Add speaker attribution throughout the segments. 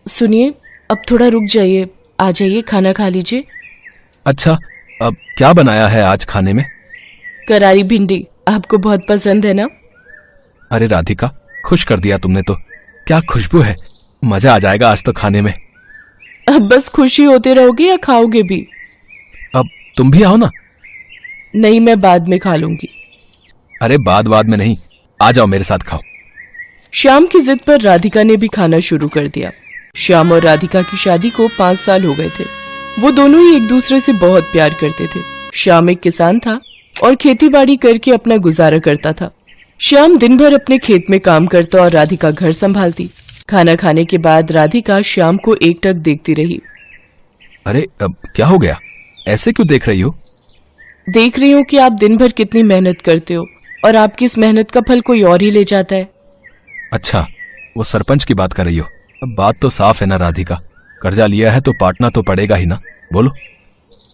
Speaker 1: सुनिए, अब थोड़ा रुक जाइए, आ जाइए, खाना खा लीजिए।
Speaker 2: अच्छा, अब क्या बनाया है आज खाने में?
Speaker 1: करारी भिंडी, आपको बहुत पसंद है ना?
Speaker 2: अरे राधिका, खुश कर दिया तुमने तो। क्या खुशबू है, मजा आ जाएगा आज तो खाने में।
Speaker 1: अब बस खुशी होते रहोगे या खाओगे भी?
Speaker 2: अब तुम भी आओ ना।
Speaker 1: नहीं, मैं बाद में खा लूंगी।
Speaker 2: अरे बाद में नहीं, आ जाओ मेरे साथ खाओ।
Speaker 1: श्याम की जिद पर राधिका ने भी खाना शुरू कर दिया। श्याम और राधिका की शादी को 5 साल हो गए थे। वो दोनों ही एक दूसरे से बहुत प्यार करते थे। श्याम एक किसान था और खेती बाड़ी करके अपना गुजारा करता था। श्याम दिन भर अपने खेत में काम करता और राधिका घर संभालती। खाना खाने के बाद राधिका श्याम को एकटक देखती रही।
Speaker 2: अरे अब क्या हो गया, ऐसे क्यों देख रही हो?
Speaker 1: देख रही हूँ कि आप दिन भर कितनी मेहनत करते हो और आपकी इस मेहनत का फल कोई और ही ले जाता है।
Speaker 2: अच्छा, वो सरपंच की बात कर रही हो। अब बात तो साफ है ना राधिका, कर्जा लिया है तो पाटना तो पड़ेगा ही ना। बोलो।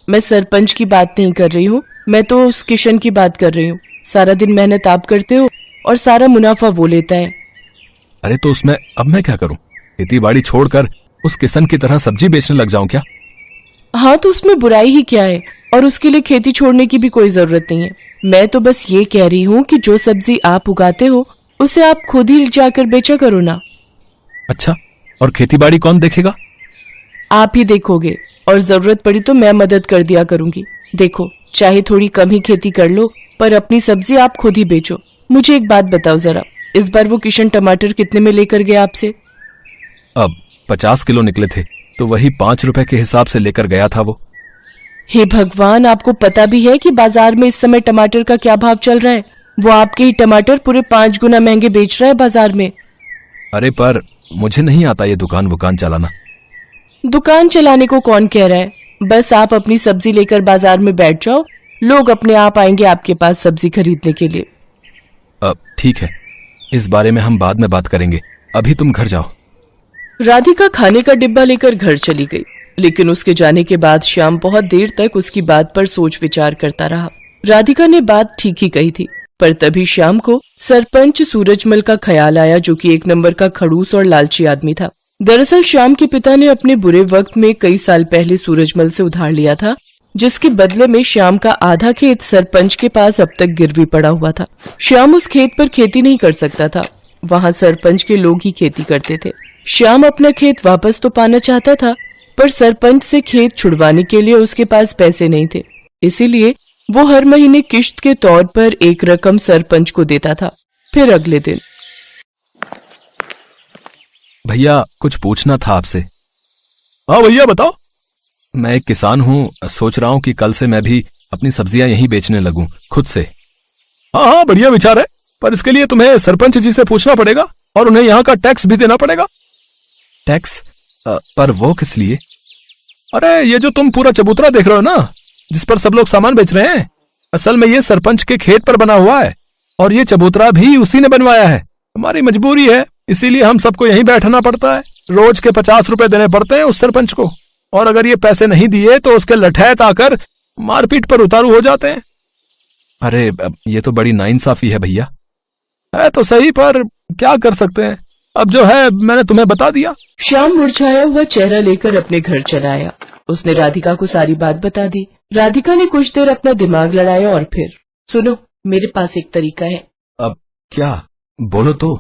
Speaker 1: मैं सरपंच की बात नहीं कर रही हूँ, मैं तो उस किशन की बात कर रही हूँ। सारा दिन मेहनत आप करते हो और सारा मुनाफा वो लेता है।
Speaker 2: अरे तो उसमें अब मैं क्या करूं? खेती बाड़ी छोड़कर उस किशन की तरह सब्जी बेचने लग जाऊं क्या?
Speaker 1: हाँ, तो उसमें बुराई ही क्या है, और उसके लिए खेती छोड़ने की भी कोई जरूरत नहीं है। मैं तो बस ये कह रही हूँ कि जो सब्जी आप उगाते हो उसे आप खुद ही जाकर बेचा करो ना।
Speaker 2: अच्छा, और खेती बाड़ी कौन देखेगा?
Speaker 1: आप ही देखोगे, और जरूरत पड़ी तो मैं मदद कर दिया करूंगी। देखो, चाहे थोड़ी कम ही खेती कर लो, पर अपनी सब्जी आप खुद ही बेचो। मुझे एक बात बताओ जरा, इस बार वो किशन टमाटर कितने में लेकर गया आपसे?
Speaker 2: अब 50 किलो निकले थे तो वही 5 रुपए के हिसाब से लेकर गया था वो।
Speaker 1: हे भगवान, आपको पता भी है कि बाजार में इस समय टमाटर का क्या भाव चल रहा है? वो आपके ही टमाटर पूरे 5 गुना महंगे बेच रहा है बाजार में।
Speaker 2: अरे पर मुझे नहीं आता ये दुकान वुकान चलाना।
Speaker 1: दुकान चलाने को कौन कह रहा है? बस आप अपनी सब्जी लेकर बाजार में बैठ जाओ, लोग अपने आप आएंगे आपके पास सब्जी खरीदने के लिए।
Speaker 2: अब ठीक है, इस बारे में हम बाद में बात करेंगे, अभी तुम घर जाओ।
Speaker 1: राधिका खाने का डिब्बा लेकर घर चली गई, लेकिन उसके जाने के बाद श्याम बहुत देर तक उसकी बात पर सोच विचार करता रहा। राधिका ने बात ठीक ही कही थी, पर तभी श्याम को सरपंच सूरजमल का ख्याल आया, जो कि एक नंबर का खड़ूस और लालची आदमी था। दरअसल श्याम के पिता ने अपने बुरे वक्त में कई साल पहले सूरजमल से उधार लिया था, जिसके बदले में श्याम का आधा खेत सरपंच के पास अब तक गिरवी पड़ा हुआ था। श्याम उस खेत पर खेती नहीं कर सकता था, वहाँ सरपंच के लोग ही खेती करते थे। श्याम अपना खेत वापस तो पाना चाहता था, पर सरपंच से खेत छुड़वाने के लिए उसके पास पैसे नहीं थे। इसीलिए वो हर महीने किश्त के तौर पर एक रकम सरपंच को देता था। फिर अगले दिन,
Speaker 2: भैया कुछ पूछना था आपसे। हाँ भैया बताओ। मैं एक किसान हूँ, सोच रहा हूँ कि कल से मैं भी अपनी सब्जियां यहीं बेचने लगूं खुद से। हाँ हाँ, बढ़िया विचार है, पर इसके लिए तुम्हें सरपंच जी से पूछना पड़ेगा और उन्हें यहाँ का टैक्स भी देना पड़ेगा। टैक्स? पर वो किस लिए? अरे ये जो तुम पूरा चबूतरा देख रहे हो ना, जिस पर सब लोग सामान बेच रहे हैं, असल में ये सरपंच के खेत पर बना हुआ है और ये चबूतरा भी उसी ने बनवाया है। हमारी मजबूरी है, इसीलिए हम सबको यहीं बैठना पड़ता है। रोज के 50 रुपए देने पड़ते हैं उस सरपंच को, और अगर ये पैसे नहीं दिए तो उसके लठैत आकर मारपीट पर उतारू हो जाते हैं। अरे ये तो बड़ी नाइंसाफी है भैया। है तो सही, पर क्या कर सकते हैं, अब जो है मैंने तुम्हें बता दिया।
Speaker 1: श्याम मुरझाया हुआ चेहरा लेकर अपने घर चला आया। उसने राधिका को सारी बात बता दी। राधिका ने कुछ देर अपना दिमाग लड़ाया और फिर, सुनो, मेरे पास एक तरीका है।
Speaker 2: अब क्या? बोलो तो।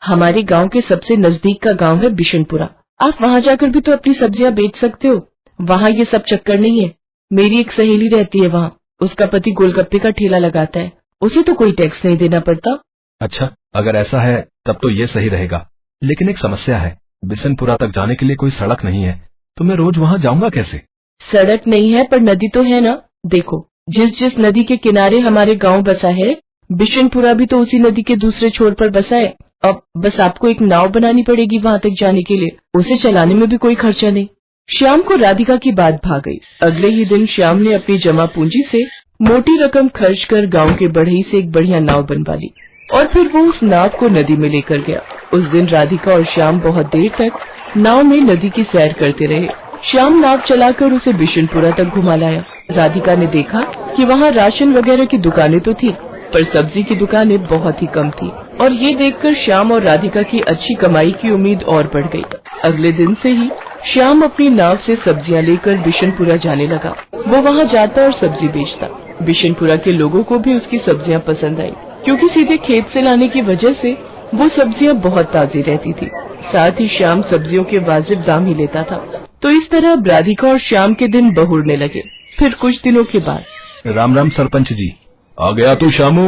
Speaker 1: हमारे गांव के सबसे नजदीक का गांव है बिशनपुरा। आप वहां जाकर भी तो अपनी सब्जियां बेच सकते हो। वहां ये सब चक्कर नहीं है। मेरी एक सहेली रहती है वहां, उसका पति गोलगप्पे का ठेला लगाता है, उसे तो कोई टैक्स नहीं देना पड़ता।
Speaker 2: अच्छा, अगर ऐसा है तब तो ये सही रहेगा, लेकिन एक समस्या है, बिशनपुरा तक जाने के लिए कोई सड़क नहीं है, तो मैं रोज वहाँ जाऊंगा कैसे?
Speaker 1: सड़क नहीं है पर नदी तो है ना। देखो, जिस जिस नदी के किनारे हमारे गांव बसा है, बिशनपुरा भी तो उसी नदी के दूसरे छोर पर बसा है। अब बस आपको एक नाव बनानी पड़ेगी वहां तक जाने के लिए, उसे चलाने में भी कोई खर्चा नहीं। श्याम को राधिका की बात भा गई। अगले ही दिन श्याम ने अपनी जमा पूंजी से मोटी रकम खर्च कर गांव के बढ़ई से एक बढ़िया नाव बनवा ली और फिर वो उस नाव को नदी में लेकर गया। उस दिन राधिका और श्याम बहुत देर तक नाव में नदी की सैर करते रहे। श्याम नाव चलाकर उसे बिशनपुरा तक घुमा लाया। राधिका ने देखा कि वहाँ राशन वगैरह की दुकानें तो थी, पर सब्जी की दुकानें बहुत ही कम थी और ये देखकर श्याम और राधिका की अच्छी कमाई की उम्मीद और बढ़ गई। अगले दिन से ही श्याम अपनी नाव से सब्जियां लेकर बिशनपुरा जाने लगा। वो वहाँ जाता और सब्जी बेचता। बिशनपुरा के लोगों को भी उसकी सब्जियां पसंद आई, क्योंकि सीधे खेत से लाने की वजह से वो सब्जियां बहुत ताजी रहती थी। साथ ही श्याम सब्जियों के वाजिब दाम ही लेता था। तो इस तरह राधिका और श्याम के दिन बहुरने लगे। फिर कुछ दिनों के बाद,
Speaker 2: राम राम सरपंच जी। आ गया तू श्यामू?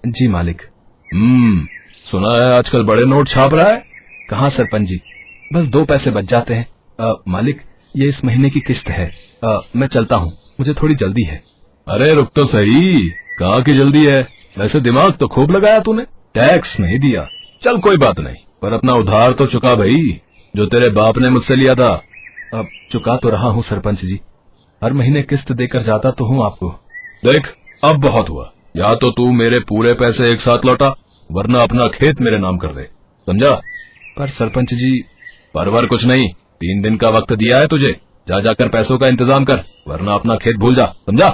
Speaker 2: जी मालिक। सुना है आजकल बड़े नोट छाप रहा है। कहाँ सरपंच जी, बस 2 पैसे बच जाते हैं। मालिक, ये इस महीने की किस्त है। मैं चलता हूँ, मुझे थोड़ी जल्दी है। अरे रुक तो सही, कहाँ की जल्दी है? वैसे दिमाग तो खूब लगाया तूने। टैक्स नहीं दिया, चल कोई बात नहीं, पर अपना उधार तो चुका भाई, जो तेरे बाप ने मुझसे लिया था। अब चुका तो रहा हूँ सरपंच जी, हर महीने किस्त देकर जाता तो हूँ आपको। देख, अब बहुत हुआ, या तो तू मेरे पूरे पैसे एक साथ लौटा, वरना अपना खेत मेरे नाम कर दे, समझा? पर सरपंच जी, परवर कुछ नहीं, 3 दिन का वक्त दिया है तुझे, जा जाकर पैसों का इंतजाम कर, वरना अपना खेत भूल जा, समझा?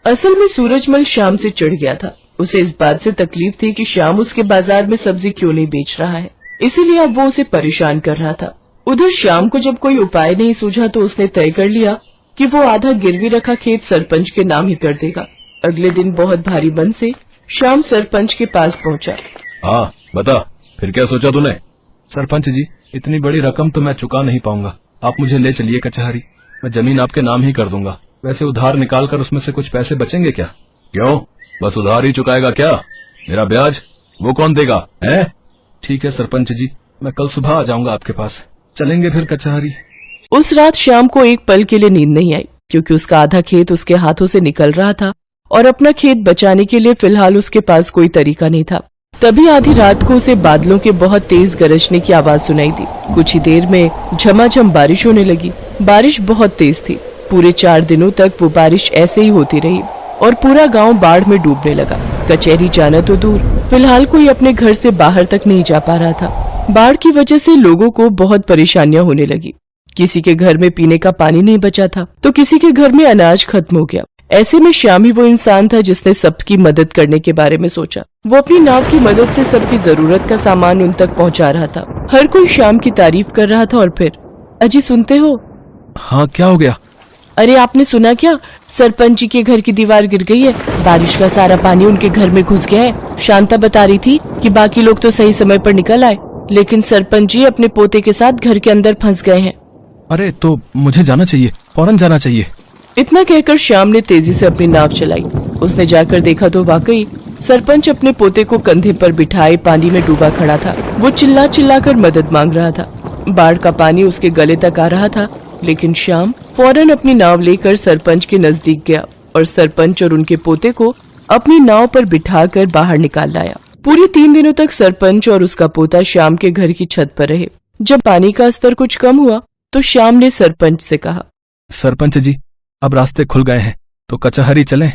Speaker 1: असल में सूरजमल श्याम से चिढ़ गया था। उसे इस बात से तकलीफ थी कि श्याम उसके बाजार में सब्जी क्यों नहीं बेच रहा है, इसीलिए अब वो उसे परेशान कर रहा था। उधर श्याम को जब कोई उपाय नहीं सूझा तो उसने तय कर लिया कि वो आधा गिरवी रखा खेत सरपंच के नाम ही कर देगा। अगले दिन बहुत भारी मन से श्याम सरपंच के पास पहुंचा।
Speaker 2: हाँ बता, फिर क्या सोचा तूने? सरपंच जी, इतनी बड़ी रकम तो मैं चुका नहीं पाऊंगा, आप मुझे ले चलिए कचहरी, मैं जमीन आपके नाम ही कर दूंगा। वैसे उधार निकाल कर उसमें से कुछ पैसे बचेंगे क्या? क्यों, बस उधार ही चुकाएगा क्या? मेरा ब्याज वो कौन देगा है? ठीक है सरपंच जी, मैं कल सुबह आ जाऊंगा आपके पास, चलेंगे फिर कचहरी।
Speaker 1: उस रात श्याम को एक पल के लिए नींद नहीं आई, क्योंकि उसका आधा खेत उसके हाथों से निकल रहा था और अपना खेत बचाने के लिए फिलहाल उसके पास कोई तरीका नहीं था। तभी आधी रात को उसे बादलों के बहुत तेज गरजने की आवाज सुनाई दी। कुछ ही देर में झमाझम बारिश होने लगी। बारिश बहुत तेज थी। पूरे 4 दिनों तक वो बारिश ऐसे ही होती रही और पूरा गांव बाढ़ में डूबने लगा। कचहरी जाना तो दूर, फिलहाल कोई अपने घर से बाहर तक नहीं जा पा रहा था। बाढ़ की वजह से लोगों को बहुत परेशानियां होने लगी। किसी के घर में पीने का पानी नहीं बचा था, तो किसी के घर में अनाज खत्म हो गया। ऐसे में श्याम ही वो इंसान था जिसने सबकी मदद करने के बारे में सोचा। वो अपनी नाव की मदद से सबकी जरूरत का सामान उन तक पहुंचा रहा था। हर कोई श्याम की तारीफ कर रहा था। और फिर, अजी सुनते हो?
Speaker 2: हाँ, क्या हो गया?
Speaker 1: अरे आपने सुना क्या, सरपंच जी के घर की दीवार गिर गई है। बारिश का सारा पानी उनके घर में घुस गया है। शांता बता रही थी कि बाकी लोग तो सही समय पर निकल आए, लेकिन सरपंच जी अपने पोते के साथ घर के अंदर फंस गए हैं।
Speaker 2: अरे तो मुझे जाना चाहिए, फौरन जाना चाहिए।
Speaker 1: इतना कहकर श्याम ने तेजी से अपनी नाव चलाई। उसने जाकर देखा तो वाकई सरपंच अपने पोते को कंधे पर बिठाए पानी में डूबा खड़ा था। वो चिल्ला चिल्ला कर मदद मांग रहा था। बाढ़ का पानी उसके गले तक आ रहा था, लेकिन श्याम फौरन अपनी नाव लेकर सरपंच के नजदीक गया और सरपंच और उनके पोते को अपनी नाव पर बिठाकर बाहर निकाल लाया। पूरे 3 दिनों तक सरपंच और उसका पोता श्याम के घर की छत पर रहे। जब पानी का स्तर कुछ कम हुआ तो श्याम ने सरपंच से कहा,
Speaker 2: सरपंच जी, अब रास्ते खुल गए हैं तो कचहरी चलें।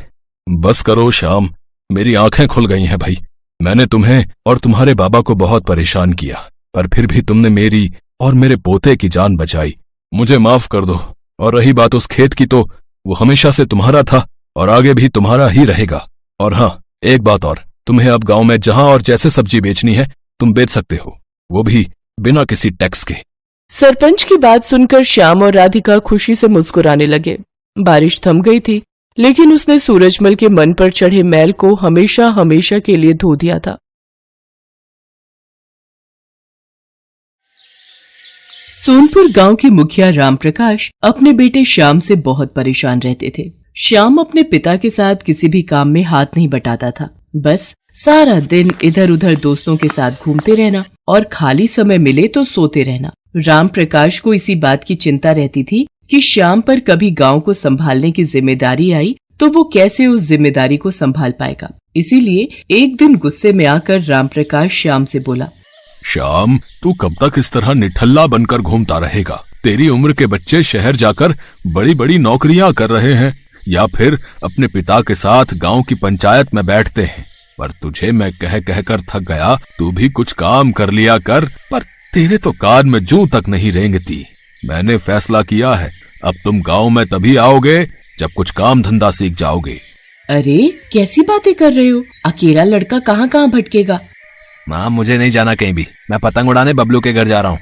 Speaker 2: बस करो श्याम, मेरी आंखें खुल गई हैं भाई। मैंने तुम्हें और तुम्हारे बाबा को बहुत परेशान किया, पर फिर भी तुमने मेरी और मेरे पोते की जान बचाई। मुझे माफ कर दो। और रही बात उस खेत की, तो वो हमेशा से तुम्हारा था और आगे भी तुम्हारा ही रहेगा। और हाँ, एक बात और, तुम्हें अब गांव में जहां और जैसे सब्जी बेचनी है तुम बेच सकते हो, वो भी बिना किसी टैक्स के।
Speaker 1: सरपंच की बात सुनकर श्याम और राधिका खुशी से मुस्कुराने लगे। बारिश थम गई थी, लेकिन उसने सूरजमल के मन पर चढ़े मैल को हमेशा हमेशा के लिए धो दिया था। सोनपुर गांव के मुखिया रामप्रकाश अपने बेटे श्याम से बहुत परेशान रहते थे। श्याम अपने पिता के साथ किसी भी काम में हाथ नहीं बटाता था। बस सारा दिन इधर उधर दोस्तों के साथ घूमते रहना और खाली समय मिले तो सोते रहना। रामप्रकाश को इसी बात की चिंता रहती थी कि श्याम पर कभी गांव को संभालने की जिम्मेदारी आई तो वो कैसे उस जिम्मेदारी को संभाल पाएगा। इसीलिए एक दिन गुस्से में आकर रामप्रकाश श्याम से बोला,
Speaker 2: श्याम, तू कब तक इस तरह निठल्ला बनकर घूमता रहेगा? तेरी उम्र के बच्चे शहर जाकर बड़ी बड़ी नौकरियां कर रहे हैं या फिर अपने पिता के साथ गांव की पंचायत में बैठते हैं। पर तुझे मैं कह कह कर थक गया, तू भी कुछ काम कर लिया कर, पर तेरे तो कान में जूं तक नहीं रेंगती। मैंने फैसला किया है, अब तुम गांव में तभी आओगे जब कुछ काम धंधा सीख जाओगे।
Speaker 1: अरे कैसी बातें कर रहे हो? अकेला लड़का कहाँ कहाँ भटकेगा।
Speaker 2: माँ मुझे नहीं जाना कहीं भी, मैं पतंग उड़ाने बबलू के घर जा रहा हूँ।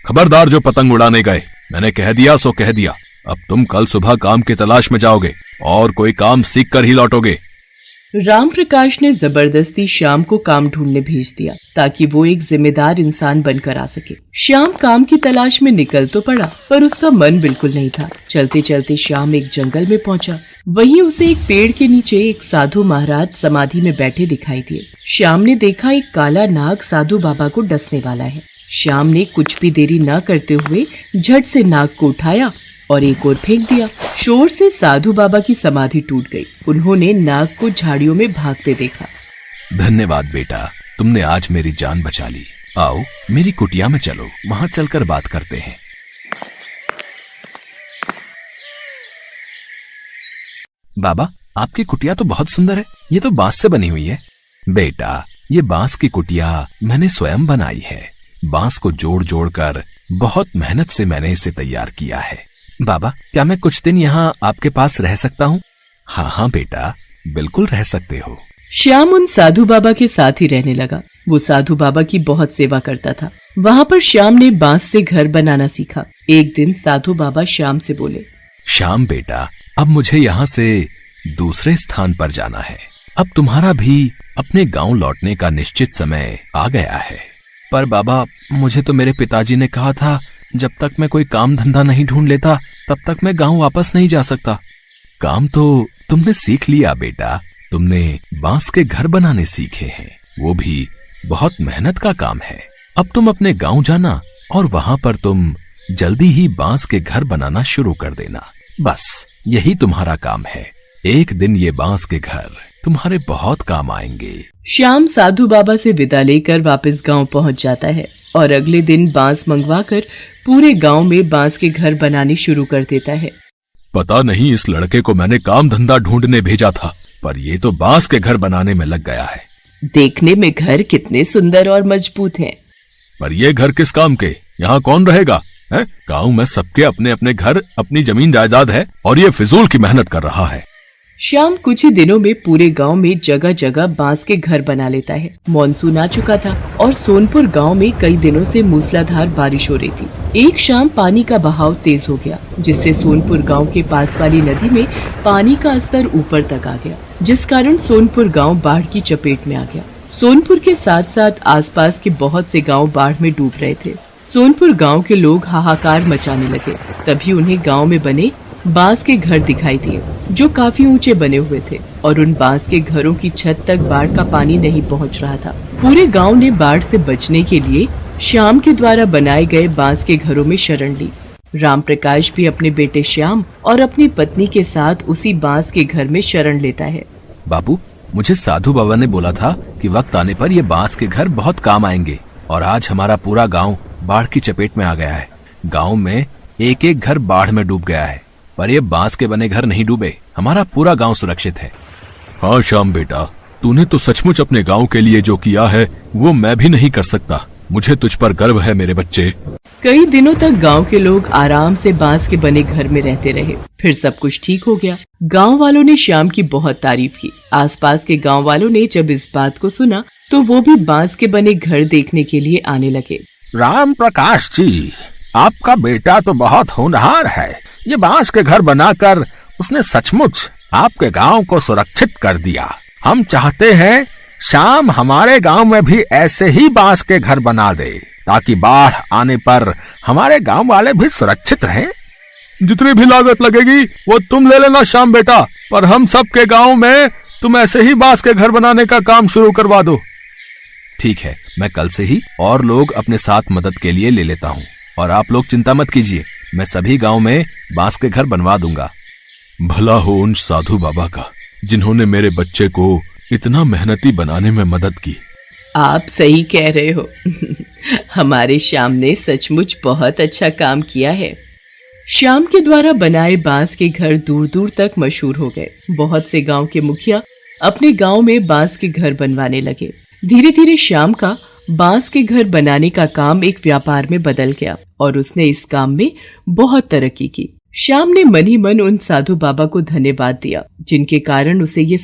Speaker 2: खबरदार जो पतंग उड़ाने गए, मैंने कह दिया सो कह दिया। अब तुम कल सुबह काम की तलाश में जाओगे और कोई काम सीख कर ही लौटोगे।
Speaker 1: राम प्रकाश ने जबरदस्ती श्याम को काम ढूंढने भेज दिया ताकि वो एक जिम्मेदार इंसान बनकर आ सके। श्याम काम की तलाश में निकल तो पड़ा, पर उसका मन बिल्कुल नहीं था। चलते चलते श्याम एक जंगल में पहुंचा। वहीं उसे एक पेड़ के नीचे एक साधु महाराज समाधि में बैठे दिखाई दिए। श्याम ने देखा एक काला नाग साधु बाबा को डसने वाला है। श्याम ने कुछ भी देरी न करते हुए झट से नाग को उठाया और एक ओर फेंक दिया। शोर से साधु बाबा की समाधि टूट गई। उन्होंने नाग को झाड़ियों में भागते देखा।
Speaker 2: धन्यवाद बेटा, तुमने आज मेरी जान बचा ली। आओ मेरी कुटिया में चलो, वहां चलकर बात करते हैं। बाबा आपकी कुटिया तो बहुत सुंदर है, ये तो बांस से बनी हुई है। बेटा ये बांस की कुटिया मैंने स्वयं बनाई है। बांस को जोड़ जोड़ कर बहुत मेहनत से मैंने इसे तैयार किया है। बाबा क्या मैं कुछ दिन यहाँ आपके पास रह सकता हूँ? हाँ हाँ बेटा बिल्कुल रह सकते हो।
Speaker 1: श्याम उन साधु बाबा के साथ ही रहने लगा। वो साधु बाबा की बहुत सेवा करता था। वहाँ पर श्याम ने बांस से घर बनाना सीखा। एक दिन साधु बाबा श्याम से बोले,
Speaker 2: श्याम बेटा अब मुझे यहाँ से दूसरे स्थान पर जाना है। अब तुम्हारा भी अपने गांव लौटने का निश्चित समय आ गया है। पर बाबा मुझे तो मेरे पिताजी ने कहा था जब तक मैं कोई काम धंधा नहीं ढूंढ लेता तब तक मैं गांव वापस नहीं जा सकता। काम तो तुमने सीख लिया बेटा, तुमने बांस के घर बनाने सीखे हैं, वो भी बहुत मेहनत का काम है। अब तुम अपने गांव जाना और वहां पर तुम जल्दी ही बांस के घर बनाना शुरू कर देना। बस यही तुम्हारा काम है। एक दिन ये बांस के घर तुम्हारे बहुत काम आएंगे।
Speaker 1: श्याम साधु बाबा से विदा लेकर वापस गांव पहुंच जाता है और अगले दिन बांस मंगवाकर पूरे गांव में बांस के घर बनाने शुरू कर देता है।
Speaker 2: पता नहीं इस लड़के को मैंने काम धंधा ढूंढने भेजा था, पर ये तो बांस के घर बनाने में लग गया है।
Speaker 1: देखने में घर कितने सुंदर और मजबूत हैं।
Speaker 2: पर ये घर किस काम के? यहाँ कौन रहेगा? गांव में सबके अपने अपने घर, अपनी जमीन जायदाद है और ये फिजूल की मेहनत कर रहा है।
Speaker 1: श्याम कुछ ही दिनों में पूरे गांव में जगह जगह बांस के घर बना लेता है। मॉनसून आ चुका था और सोनपुर गांव में कई दिनों से मूसलाधार बारिश हो रही थी। एक शाम पानी का बहाव तेज हो गया, जिससे सोनपुर गांव के पास वाली नदी में पानी का स्तर ऊपर तक आ गया, जिस कारण सोनपुर गांव बाढ़ की चपेट में आ गया। सोनपुर के साथ साथ आसपास के बहुत से गाँव बाढ़ में डूब रहे थे। सोनपुर गाँव के लोग हाहाकार मचाने लगे। तभी उन्हें गाँव में बने बांस के घर दिखाई दिए, जो काफी ऊंचे बने हुए थे और उन बांस के घरों की छत तक बाढ़ का पानी नहीं पहुंच रहा था। पूरे गांव ने बाढ़ से बचने के लिए श्याम के द्वारा बनाए गए बांस के घरों में शरण ली। राम प्रकाश भी अपने बेटे श्याम और अपनी पत्नी के साथ उसी बांस के घर में शरण लेता है।
Speaker 2: बाबू मुझे साधु बाबा ने बोला था कि वक्त आने पर ये बांस के घर बहुत काम आएंगे, और आज हमारा पूरा गाँव बाढ़ की चपेट में आ गया है। गाँव में एक एक घर बाढ़ में डूब गया है, पर ये बांस के बने घर नहीं डूबे। हमारा पूरा गांव सुरक्षित है। हाँ श्याम बेटा, तूने तो सचमुच अपने गांव के लिए जो किया है वो मैं भी नहीं कर सकता। मुझे तुझ पर गर्व है मेरे बच्चे।
Speaker 1: कई दिनों तक गांव के लोग आराम से बांस के बने घर में रहते रहे। फिर सब कुछ ठीक हो गया। गांव वालों ने श्याम की बहुत तारीफ की। आसपास के गांव वालों ने जब इस बात को सुना तो वो भी बांस के बने घर देखने के लिए आने लगे।
Speaker 3: राम प्रकाश जी, आपका बेटा तो बहुत होनहार है। ये बांस के घर बनाकर उसने सचमुच आपके गांव को सुरक्षित कर दिया। हम चाहते हैं श्याम हमारे गांव में भी ऐसे ही बांस के घर बना दे, ताकि बाढ़ आने पर हमारे गांव वाले भी सुरक्षित रहें।
Speaker 2: जितनी भी लागत लगेगी वो तुम ले लेना श्याम बेटा, पर हम सबके गांव में तुम ऐसे ही बांस के घर बनाने का काम शुरू करवा दो। ठीक है, मैं कल से ही और लोग अपने साथ मदद के लिए ले लेता हूँ, और आप लोग चिंता मत कीजिए, मैं सभी गांव में बांस के घर बनवा दूंगा। भला हो उन साधु बाबा का जिन्होंने मेरे बच्चे को इतना मेहनती बनाने में मदद की।
Speaker 1: आप सही कह रहे हो। हमारे श्याम ने सचमुच बहुत अच्छा काम किया है। श्याम के द्वारा बनाए बांस के घर दूर दूर तक मशहूर हो गए। बहुत से गांव के मुखिया अपने गांव में बांस के घर बनवाने लगे। धीरे धीरे श्याम का बांस के घर बनाने का काम एक व्यापार में बदल गया और उसने इस काम में बहुत तरक्की की। श्याम ने मन ही मन उन साधु बाबा को धन्यवाद दिया जिनके कारण उसे ये